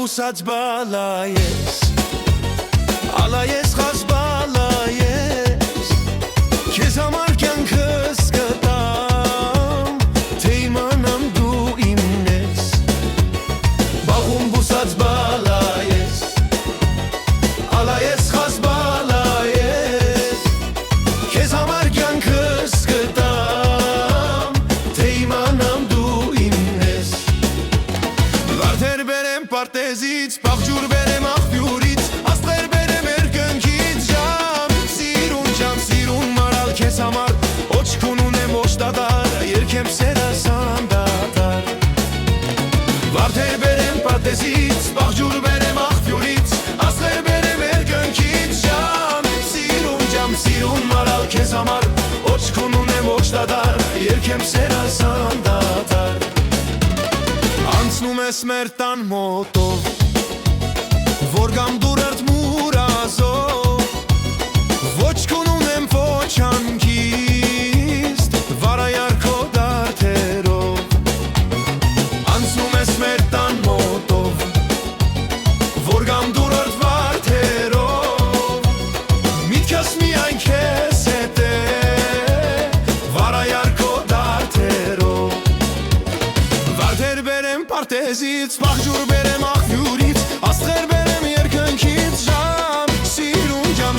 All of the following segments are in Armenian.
բուսած բալայես Ալայես խազ բալայես Քեզ համար կյանքս կտամ Թե իմանամ դու իմն ես Բաղում բուսած բալայես Ալայես խազ բալայես Քեզ համար կյանքս կտամ Թե իմանամ դու իմն ես Վարդեր բերեմ պարտեզից Պաղջուր բերեմ աղբյուրից Աստղեր բերեմ երկնքից Ժամ, սիրուն մարալ քեզ համար Ոչքուն ունեմ ոչ դադար Երկեմ սերս անդադար Վարդեր բերեմ պարտեզից Պաղջուր բերեմ աղբյուրից Աստղեր բերեմ երկնքից Ժամ, սիրուն մարալ քեզ համար Ոչքուն ունեմ ոչ դադար Երկեմ սերս անդադար Անցնում ես մեր տան մոտով Որ գամ դուրդ մուրազով Ոչ կուն ունեմ ոչ անկիստ Վարայար քո դարդերով Անցնում ես մեր տան մոտով Որ գամ դուրդ վարդերով Միտքս միայն քեզ հետ է Վարայար քո դարդերով Վարդեր բերեմ պարտեզից Պաղջուր բերեմ աղբյուրից Աստղեր բերեմ երկնքից Ժամ,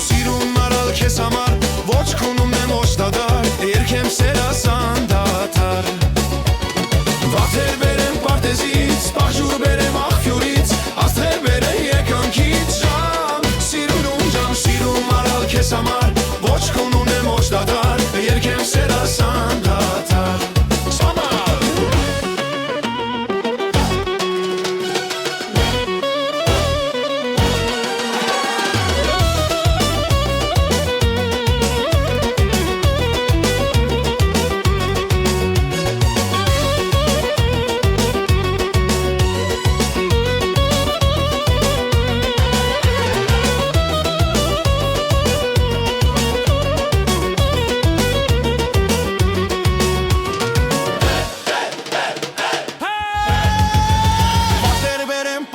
սիրուն մարալ քեզ համար Ոչ կուն ունեմ ոչ դադար Երկեմ սերս անդադար Վարդեր բերեմ պարտեզից Պաղջուր բերեմ աղբյուրից Աստղեր բերեմ երկնքից Ժամ, սիրուն մարալ քեզ համար Ոչ կուն ունեմ ոչ դադար Երկեմ սերս անդադար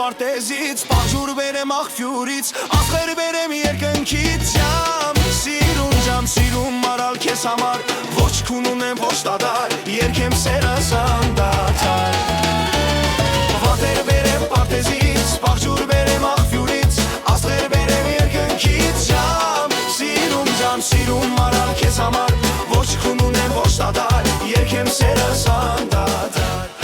Պարտեզից, պաղջուր բերեմ աղբյուրից Աստղեր բերեմ երկնքից Ժամ, սիրուն մարալ քեզ համար Ոչ կուն ունեմ ոչ դադար Երկեմ սերս անդադար Վարդեր բերեմ պարտեզից Պաղջուր բերեմ աղբյուրից Աստղեր բերեմ երկնքից Ժամ, սիրուն մարալ քեզ համար Ոչ կուն ունեմ ոչ դադար Երկեմ սերս անդադար